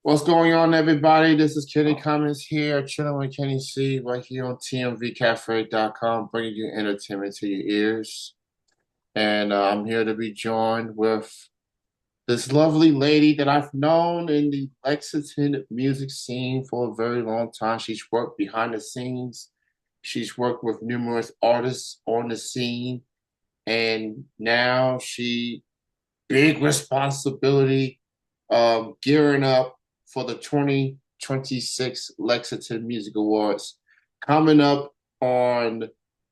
What's going on, everybody? This is Kenny Cummins here, chilling with Kenny C, right here on TMVCafe.com, bringing you entertainment to your ears. And I'm here to be joined with this lovely lady that I've known in the Lexington music scene for a very long time. She's worked behind the scenes. She's worked with numerous artists on the scene, and now she big responsibility, gearing up for the 2026 Lexington Music Awards coming up on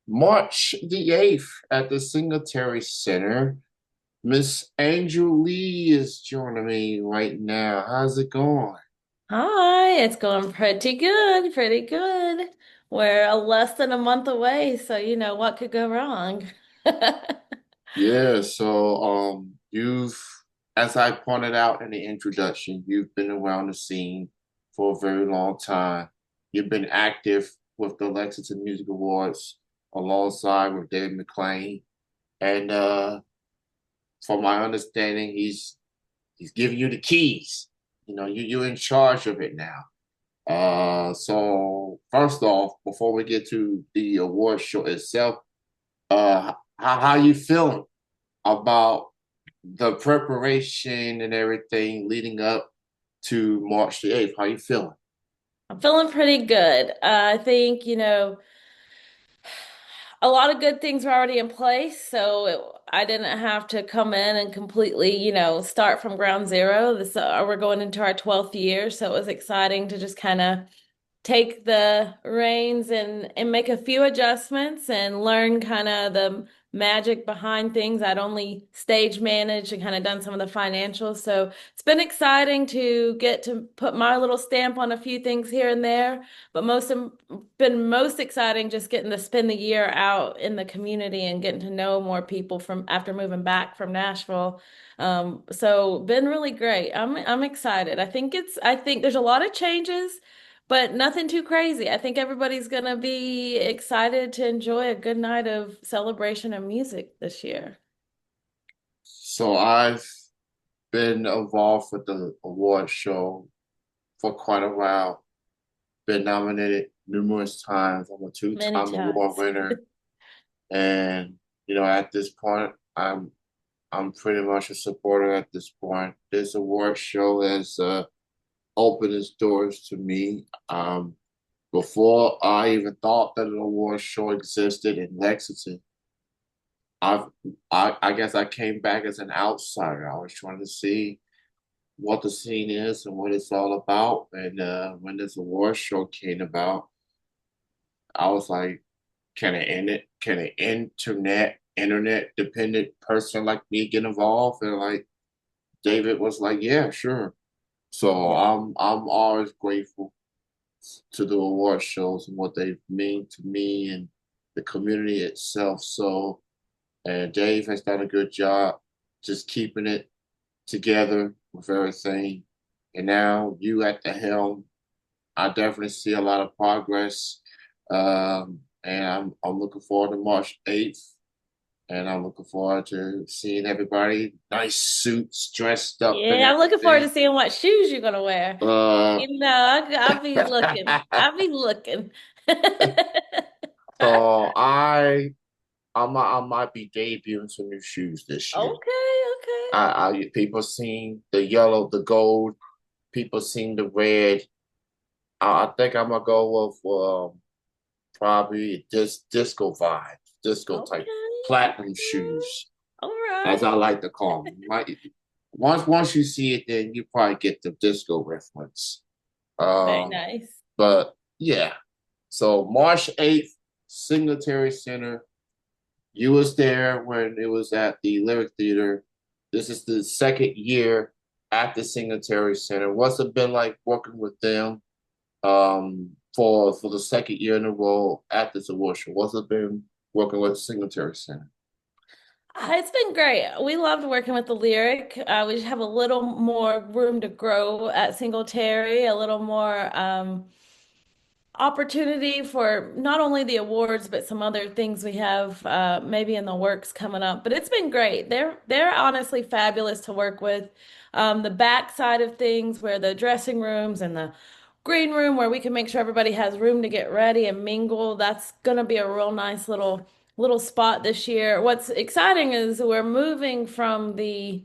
March the 8th at the Singletary Center. Miss Angelee is joining me right now. How's it going? Hi, it's going pretty good, pretty good. We're less than a month away, so what could go wrong? Yeah, so you've, as I pointed out in the introduction, you've been around the scene for a very long time. You've been active with the Lexington Music Awards alongside with David McClain. And from my understanding, he's giving you the keys. You know, you're in charge of it now. So first off, before we get to the award show itself, how you feeling about the preparation and everything leading up to March the 8th? How you feeling? I'm feeling pretty good. I think, a lot of good things were already in place, so I didn't have to come in and completely, start from ground zero. We're going into our 12th year, so it was exciting to just kind of take the reins and make a few adjustments and learn kind of the magic behind things. I'd only stage managed and kind of done some of the financials. So it's been exciting to get to put my little stamp on a few things here and there. But been most exciting just getting to spend the year out in the community and getting to know more people from after moving back from Nashville. So been really great. I'm excited. I think there's a lot of changes, but nothing too crazy. I think everybody's gonna be excited to enjoy a good night of celebration and music this year. So I've been involved with the award show for quite a while. Been nominated numerous times. I'm a Many two-time award times. winner, and at this point, I'm pretty much a supporter at this point. This award show has opened its doors to me. Before I even thought that an award show existed in Lexington, I've, I guess I came back as an outsider. I was trying to see what the scene is and what it's all about. And when this award show came about, I was like, can an internet dependent person like me get involved? And like David was like, yeah, sure. So Yeah. I'm always grateful to the award shows and what they mean to me and the community itself. So, and Dave has done a good job just keeping it together with everything. And now you at the helm, I definitely see a lot of progress. And I'm looking forward to March 8th. And I'm looking forward to seeing everybody nice suits, dressed up and Yeah, I'm looking forward to everything. seeing what shoes you're gonna wear. Uh, I'll be looking. I'll be looking. so I might be debuting some new shoes this year. Okay, okay. People seen the yellow, the gold. People seen the red. I think I'm gonna go with probably this disco vibe, disco type Okay, platinum okay. shoes, All as I right. like to call them. Once you see it, then you probably get the disco reference. Very Um, nice. but yeah, so March 8th, Singletary Center. You was there when it was at the Lyric Theater. This is the second year at the Singletary Center. What's it been like working with them for the second year in a row at this award show? What's it been working with Singletary Center? It's been great. We loved working with the Lyric. We just have a little more room to grow at Singletary, a little more. opportunity for not only the awards but some other things we have maybe in the works coming up. But it's been great. They're honestly fabulous to work with. The back side of things, where the dressing rooms and the green room, where we can make sure everybody has room to get ready and mingle. That's gonna be a real nice little spot this year. What's exciting is we're moving from the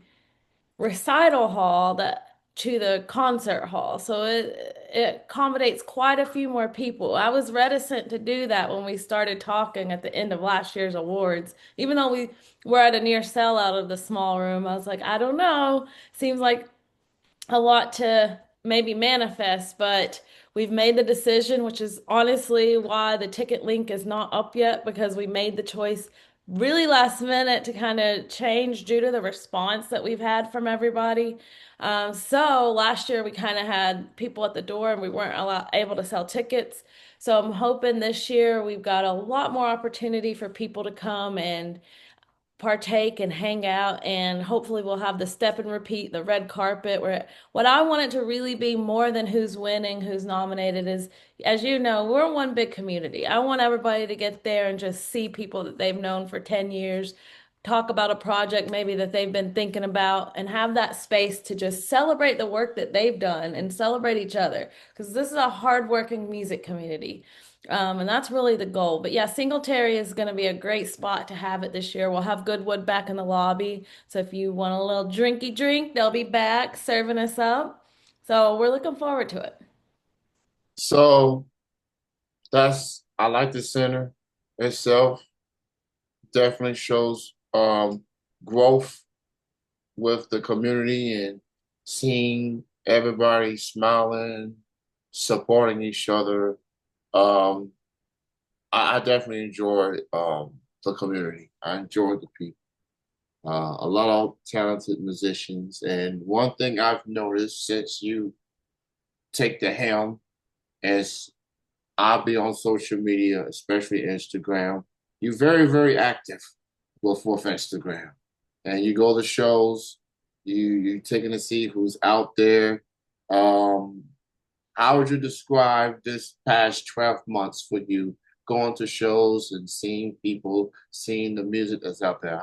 recital hall that to the concert hall. So it accommodates quite a few more people. I was reticent to do that when we started talking at the end of last year's awards. Even though we were at a near sellout of the small room, I was like, I don't know. Seems like a lot to maybe manifest, but we've made the decision, which is honestly why the ticket link is not up yet, because we made the choice really last minute to kind of change due to the response that we've had from everybody. So last year we kind of had people at the door and we weren't able to sell tickets. So I'm hoping this year we've got a lot more opportunity for people to come and partake and hang out, and hopefully we'll have the step and repeat, the red carpet, where what I want it to really be more than who's winning, who's nominated is, as you know, we're one big community. I want everybody to get there and just see people that they've known for 10 years, talk about a project maybe that they've been thinking about, and have that space to just celebrate the work that they've done and celebrate each other, because this is a hardworking music community. And that's really the goal. But yeah, Singletary is going to be a great spot to have it this year. We'll have Goodwood back in the lobby. So if you want a little drinky drink, they'll be back serving us up. So we're looking forward to it. So I like the center itself. Definitely shows growth with the community and seeing everybody smiling, supporting each other. Um, I definitely enjoy the community. I enjoy the people. A lot of talented musicians. And one thing I've noticed since you take the helm is I'll be on social media, especially Instagram. You're very, very active with Instagram. And you go to shows, you taking to see who's out there. Um, how would you describe this past 12 months for you going to shows and seeing people, seeing the music that's out there?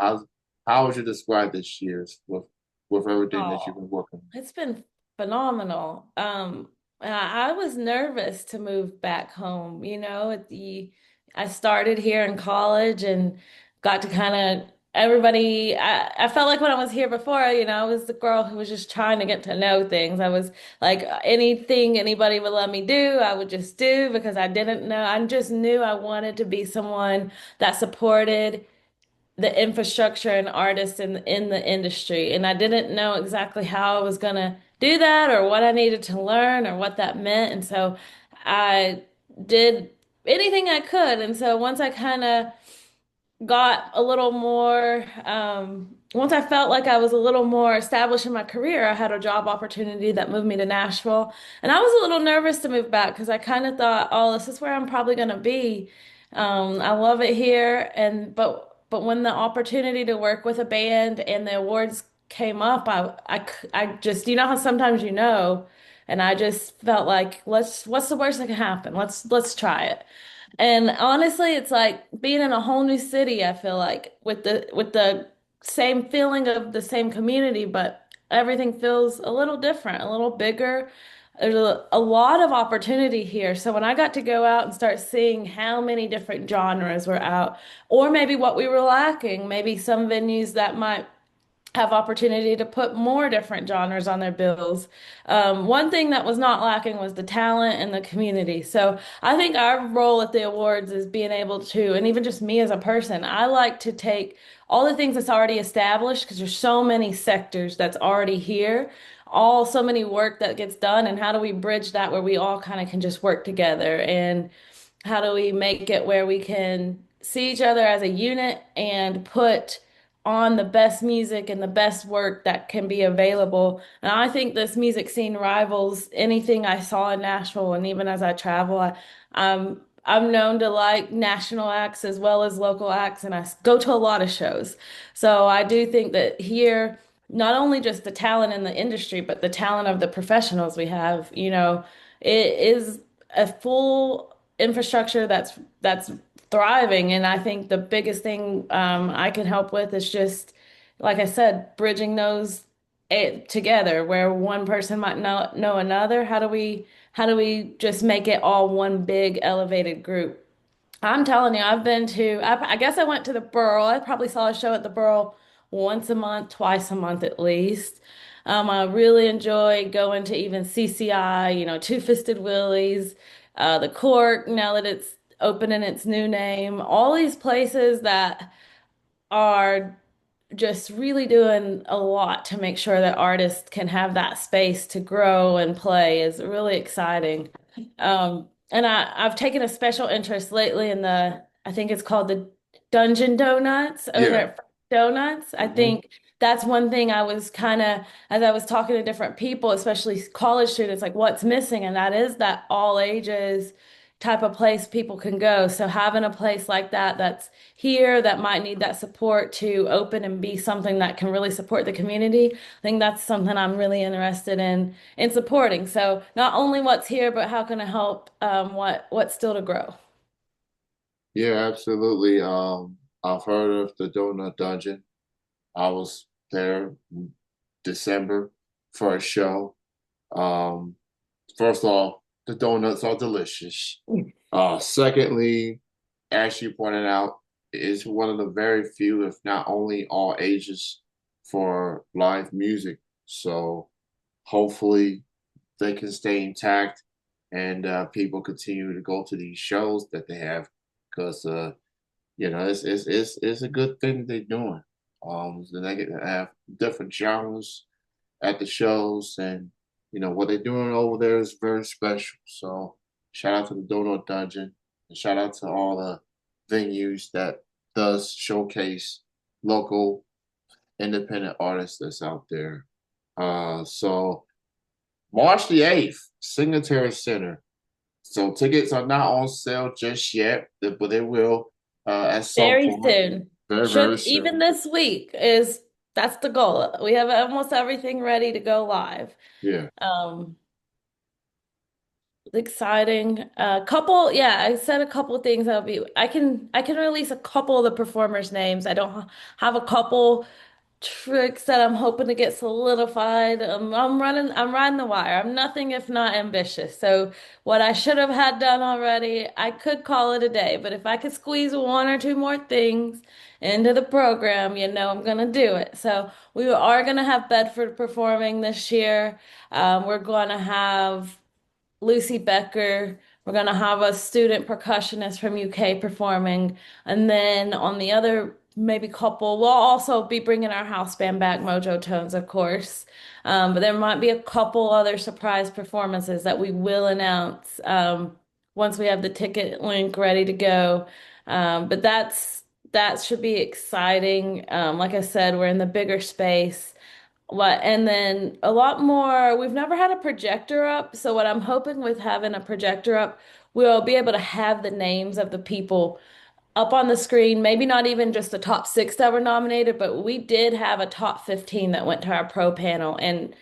How would you describe this year's with everything that you've Oh, been working on? it's been phenomenal. I was nervous to move back home. I started here in college and got to kind of everybody. I felt like when I was here before, I was the girl who was just trying to get to know things. I was like anything anybody would let me do, I would just do because I didn't know. I just knew I wanted to be someone that supported the infrastructure and artists in the industry. And I didn't know exactly how I was gonna do that or what I needed to learn or what that meant. And so I did anything I could. And so once I kind of got a little more, once I felt like I was a little more established in my career, I had a job opportunity that moved me to Nashville. And I was a little nervous to move back because I kind of thought, oh, this is where I'm probably going to be. I love it here. But when the opportunity to work with a band and the awards came up, I just, you know how sometimes and I just felt like, what's the worst that can happen? Let's try it. And honestly, it's like being in a whole new city, I feel like, with the same feeling of the same community, but everything feels a little different, a little bigger. There's a lot of opportunity here. So when I got to go out and start seeing how many different genres were out, or maybe what we were lacking, maybe some venues that might have opportunity to put more different genres on their bills. One thing that was not lacking was the talent and the community. So I think our role at the awards is being able to, and even just me as a person, I like to take all the things that's already established because there's so many sectors that's already here, all so many work that gets done, and how do we bridge that where we all kind of can just work together and how do we make it where we can see each other as a unit and put on the best music and the best work that can be available. And I think this music scene rivals anything I saw in Nashville. And even as I travel, I'm known to like national acts as well as local acts, and I go to a lot of shows. So I do think that here, not only just the talent in the industry, but the talent of the professionals we have, it is a full infrastructure that's thriving. And I think the biggest thing I can help with is just, like I said, bridging those together where one person might not know another. How do we just make it all one big elevated group? I'm telling you, I guess I went to the Borough. I probably saw a show at the Borough once a month, twice a month at least. I really enjoy going to even CCI, Two-Fisted Willie's, the Court, now that it's open in its new name, all these places that are just really doing a lot to make sure that artists can have that space to grow and play is really exciting. And I've taken a special interest lately in I think it's called the Dungeon Donuts over Yeah. there at Donuts. I Hmm. think that's one thing I was kind of, as I was talking to different people, especially college students, like what's missing, and that is that all ages type of place people can go. So having a place like that that's here that might need that support to open and be something that can really support the community. I think that's something I'm really interested in supporting. So not only what's here, but how can I help what's still to grow? Yeah, absolutely. I've heard of the Donut Dungeon. I was there in December for a show. Um, First off, the donuts are delicious. Secondly, as you pointed out, it's one of the very few, if not only all ages, for live music. So hopefully they can stay intact and people continue to go to these shows that they have because it's a good thing that they're doing. So they get to have different genres at the shows, and what they're doing over there is very special. So shout out to the Donut Dungeon, and shout out to all the venues that does showcase local independent artists that's out there. So March the 8th, Signatory Center. So tickets are not on sale just yet, but they will at some Very point, soon. very, very Should even soon. this week is that's the goal. We have almost everything ready to go live. Yeah. Um, Exciting. Yeah, I said a couple things that'll be I can release a couple of the performers' names. I don't have a couple tricks that I'm hoping to get solidified. I'm riding the wire. I'm nothing if not ambitious. So what I should have had done already, I could call it a day. But if I could squeeze one or two more things into the program, I'm gonna do it. So we are gonna have Bedford performing this year. We're gonna have Lucy Becker. We're going to have a student percussionist from UK performing. And then on the other maybe couple, we'll also be bringing our house band back, Mojo Tones, of course. But there might be a couple other surprise performances that we will announce once we have the ticket link ready to go. But that should be exciting. Like I said, we're in the bigger space. And then a lot more, we've never had a projector up. So what I'm hoping with having a projector up, we'll be able to have the names of the people up on the screen. Maybe not even just the top six that were nominated, but we did have a top 15 that went to our pro panel and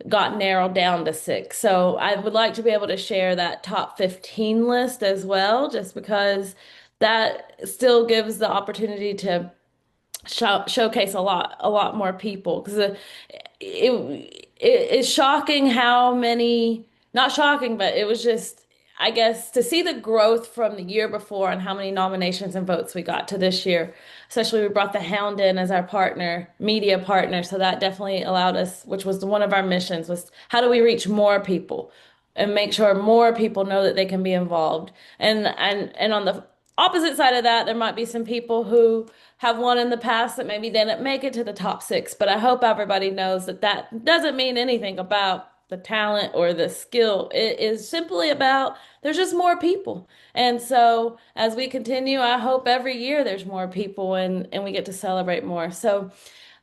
got narrowed down to six. So I would like to be able to share that top 15 list as well, just because that still gives the opportunity to showcase a lot more people because it's shocking how many, not shocking, but it was just, I guess, to see the growth from the year before and how many nominations and votes we got to this year. Especially we brought the Hound in as our partner, media partner, so that definitely allowed us, which was one of our missions, was how do we reach more people and make sure more people know that they can be involved. And on the opposite side of that, there might be some people who have won in the past that maybe didn't make it to the top six. But I hope everybody knows that that doesn't mean anything about the talent or the skill. It is simply about there's just more people. And so as we continue, I hope every year there's more people and we get to celebrate more. So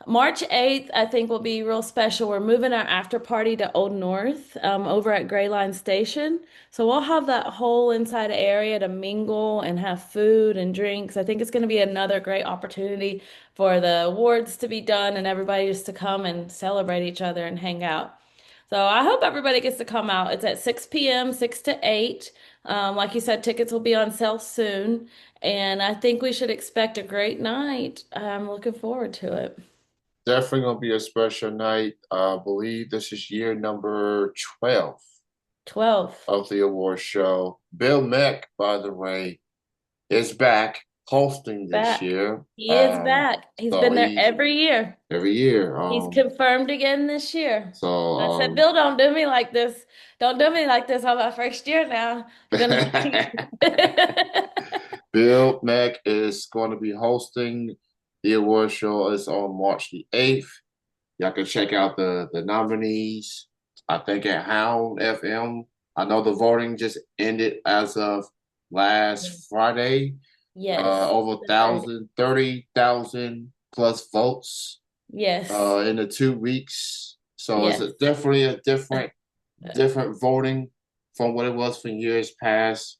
March 8th, I think will be real special. We're moving our after party to Old North, over at Gray Line Station. So we'll have that whole inside area to mingle and have food and drinks. I think it's going to be another great opportunity for the awards to be done and everybody just to come and celebrate each other and hang out. So I hope everybody gets to come out. It's at 6 p.m., 6 to 8. Like you said, tickets will be on sale soon. And I think we should expect a great night. I'm looking forward to it. Definitely gonna be a special night. I believe this is year number 12 12. of the award show. Bill Mack, by the way, is back hosting this Back. year. He is back. He's So been there he's every year. every year. He's confirmed again this year. So I said, Bill, don't do me like this. Don't do me like this on my first year now. I'm gonna Bill Mack is going to be hosting the award show. It's on March the 8th. Y'all can check out the nominees. I think at Hound FM. I know the voting just ended as of last Friday. Yes. Over 30,000 plus votes Yes. in the 2 weeks. So it's Yes. definitely a different voting from what it was for years past.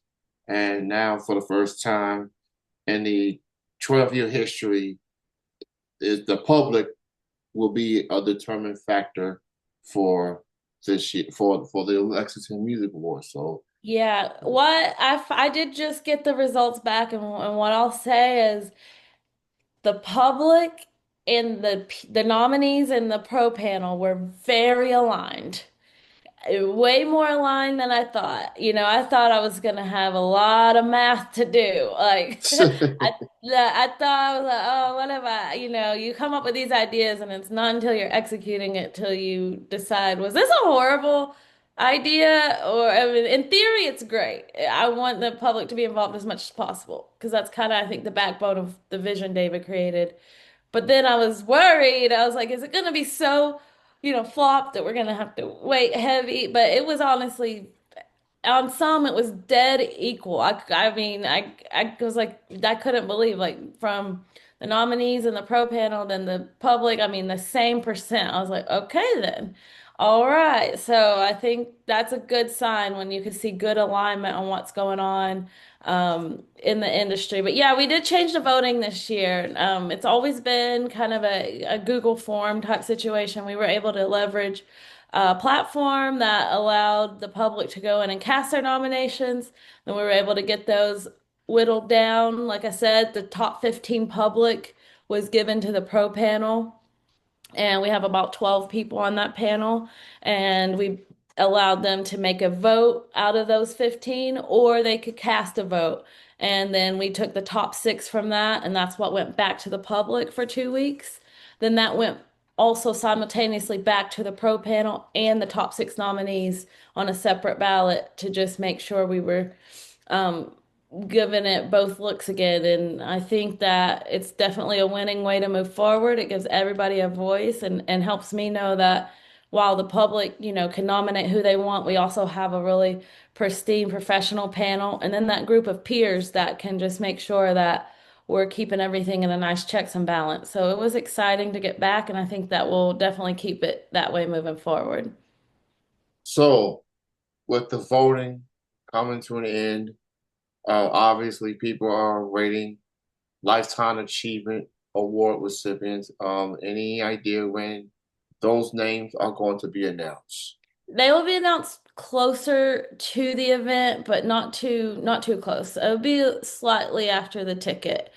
And now for the first time in the 12-year history, is the public will be a determined factor for this year for the Lexington Music Awards. So Yeah. I did just get the results back, and what I'll say is the public and the nominees and the pro panel were very aligned. Way more aligned than I thought. I thought I was gonna have a lot of math to do. Like I thought I was like, oh, what have I? You come up with these ideas and it's not until you're executing it till you decide, was this a horrible idea? Or I mean, in theory, it's great. I want the public to be involved as much as possible because that's kind of, I think, the backbone of the vision David created. But then I was worried. I was like, is it going to be so, flop that we're going to have to wait heavy? But it was honestly, on some, it was dead equal. I mean, I was like, I couldn't believe, like, from the nominees and the pro panel, then the public, I mean, the same percent. I was like, okay, then. All right. So I think that's a good sign when you can see good alignment on what's going on in the industry. But yeah, we did change the voting this year. It's always been kind of a Google form type situation. We were able to leverage a platform that allowed the public to go in and cast their nominations. And we were able to get those whittled down. Like I said, the top 15 public was given to the pro panel, and we have about 12 people on that panel, and we allowed them to make a vote out of those 15, or they could cast a vote. And then we took the top six from that, and that's what went back to the public for 2 weeks. Then that went also simultaneously back to the pro panel and the top six nominees on a separate ballot to just make sure we were um, giving it both looks again. And I think that it's definitely a winning way to move forward. It gives everybody a voice and helps me know that while the public, can nominate who they want, we also have a really pristine professional panel. And then that group of peers that can just make sure that we're keeping everything in a nice checks and balance. So it was exciting to get back, and I think that we'll definitely keep it that way moving forward. so with the voting coming to an end, obviously people are rating Lifetime Achievement Award recipients. Any idea when those names are going to be announced? They will be announced closer to the event, but not too close. It'll be slightly after the ticket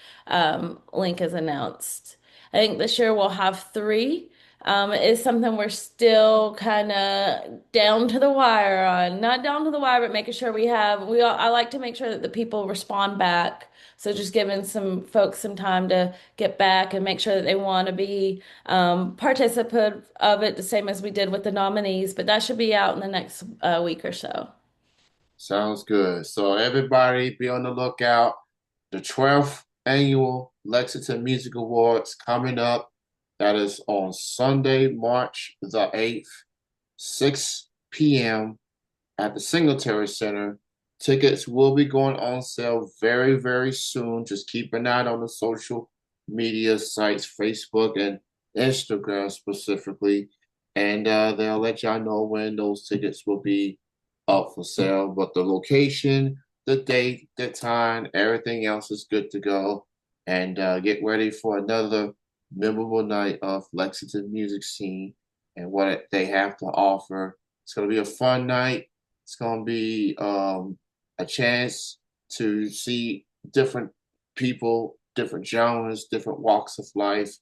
link is announced. I think this year we'll have three. It is something we're still kind of down to the wire on. Not down to the wire, but making sure I like to make sure that the people respond back. So just giving some folks some time to get back and make sure that they want to be participant of it, the same as we did with the nominees. But that should be out in the next week or so. Sounds good. So everybody be on the lookout. The 12th annual Lexington Music Awards coming up. That is on Sunday, March the 8th, 6 p.m. at the Singletary Center. Tickets will be going on sale very, very soon. Just keep an eye on the social media sites, Facebook and Instagram specifically, and they'll let y'all know when those tickets will be up for sale. But the location, the date, the time, everything else is good to go. And get ready for another memorable night of Lexington music scene and what they have to offer It's going to be a fun night. It's going to be a chance to see different people, different genres, different walks of life.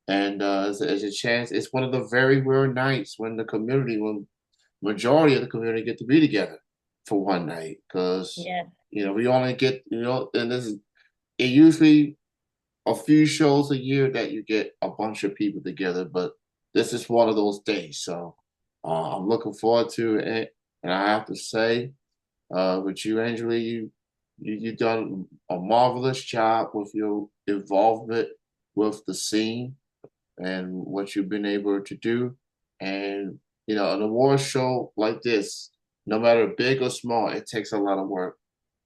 And as a chance, it's one of the very rare nights when when majority of the community get to be together for one night. Because, Yeah. we only get, and this is, it usually a few shows a year that you get a bunch of people together, but this is one of those days. So I'm looking forward to it. And I have to say, with you, Angelee, you've done a marvelous job with your involvement with the scene and what you've been able to do. And an award show like this, no matter big or small, it takes a lot of work.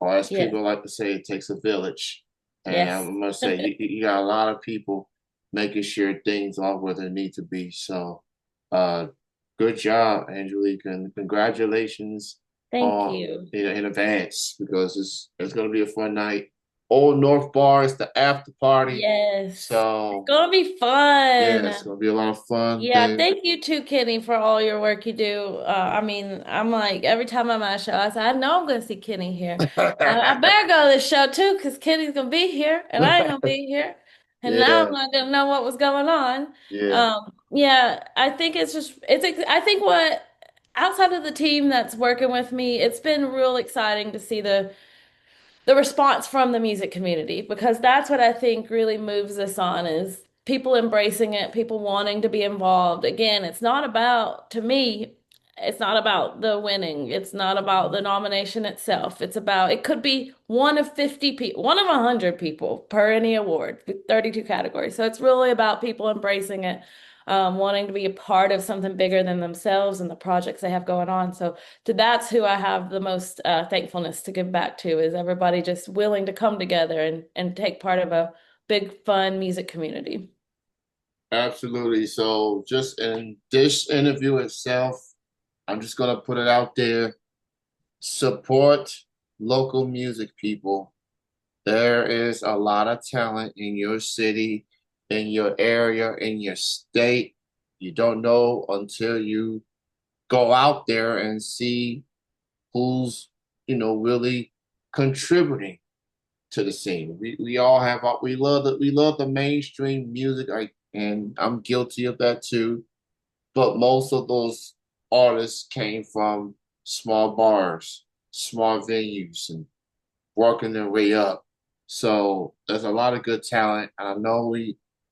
Or as Yes. people like to say, it takes a village. And I Yes. must say, you got a lot of people making sure things are where they need to be. So, uh, good job, Angelique, and congratulations Thank you. in advance because it's going to be a fun night. Old North Bar is the after party, Yes. It's so gonna be yeah, it's fun. gonna be a lot of fun Yeah, there. thank you too, Kenny, for all your work you do. I mean, I'm like every time I'm at a show, I say, I know I'm gonna see Kenny here. I better go to this show too, because Kenny's gonna be here and I ain't gonna be here. And now I'm Yeah, not gonna know what was going on. yeah. Yeah, I think it's just I think what outside of the team that's working with me, it's been real exciting to see the response from the music community because that's what I think really moves us on is people embracing it, people wanting to be involved. Again, it's not about, to me, it's not about the winning. It's not about the nomination itself. It's about, it could be one of 50 people, one of 100 people per any award, 32 categories. So it's really about people embracing it, wanting to be a part of something bigger than themselves and the projects they have going on. So that's who I have the most thankfulness to give back to is everybody just willing to come together and take part of a big fun music community. Absolutely. So just in this interview itself, I'm just gonna put it out there. Support local music people. There is a lot of talent in your city, in your area, in your state. You don't know until you go out there and see who's, really contributing to the scene. We all have we love the mainstream music, and I'm guilty of that too. But most of those artists came from small bars, small venues, and working their way up. So there's a lot of good talent. And I know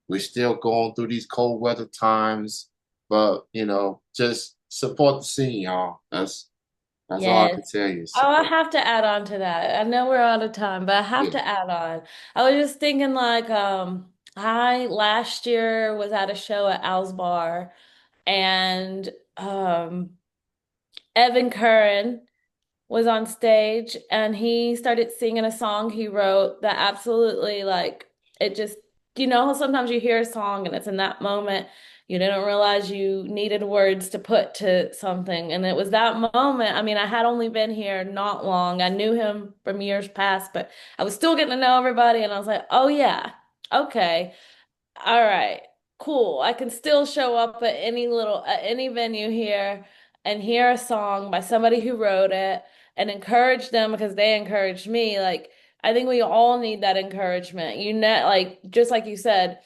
we're still going through these cold weather times, but just support the scene, y'all. That's all I Yes. can tell you. Oh, I Support. have to add on to that. I know we're out of time, but I have Yeah. to add on. I was just thinking like I last year was at a show at Al's Bar and Evan Curran was on stage and he started singing a song he wrote that absolutely like it just how sometimes you hear a song and it's in that moment you didn't realize you needed words to put to something and it was that moment. I mean, I had only been here not long. I knew him from years past, but I was still getting to know everybody and I was like, "Oh yeah. Okay. All right, cool. I can still show up at any venue here and hear a song by somebody who wrote it and encourage them because they encouraged me. Like I think we all need that encouragement. Like just like you said,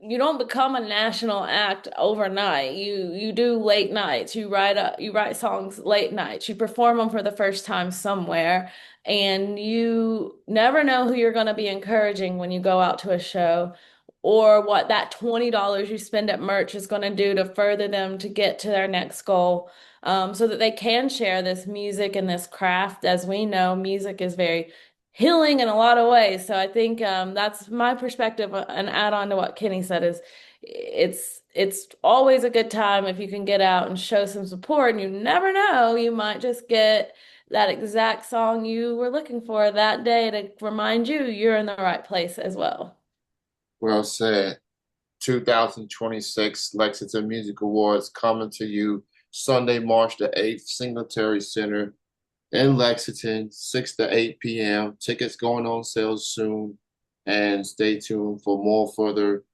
you don't become a national act overnight. You do late nights. You write songs late nights. You perform them for the first time somewhere, and you never know who you're going to be encouraging when you go out to a show, or what that $20 you spend at merch is going to do to further them to get to their next goal, so that they can share this music and this craft. As we know, music is very healing in a lot of ways. So I think that's my perspective. An add on to what Kenny said is it's always a good time if you can get out and show some support. And you never know, you might just get that exact song you were looking for that day to remind you you're in the right place as well. Well said. 2026 Lexington Music Awards coming to you Sunday, March the 8th, Singletary Center in Lexington, 6 to 8 p.m. Tickets going on sale soon. And stay tuned for more further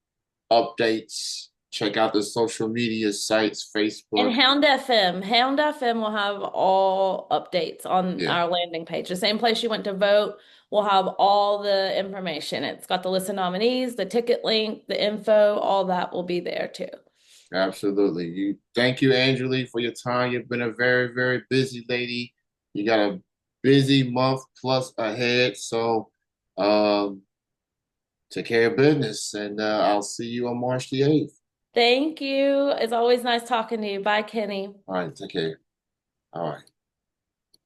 updates, Check out the social media sites, And Facebook. Hound FM. Hound FM will have all updates on Yeah, our landing page. The same place you went to vote will have all the information. It's got the list of nominees, the ticket link, the info, all that will be there too. absolutely. You thank you, Angelee, for your time. You've been a very, very busy lady. You got a busy month plus ahead. So um take care of business and I'll see you on March the 8th. Thank you. It's always nice talking to you. Bye, Kenny. All right, take care. All right.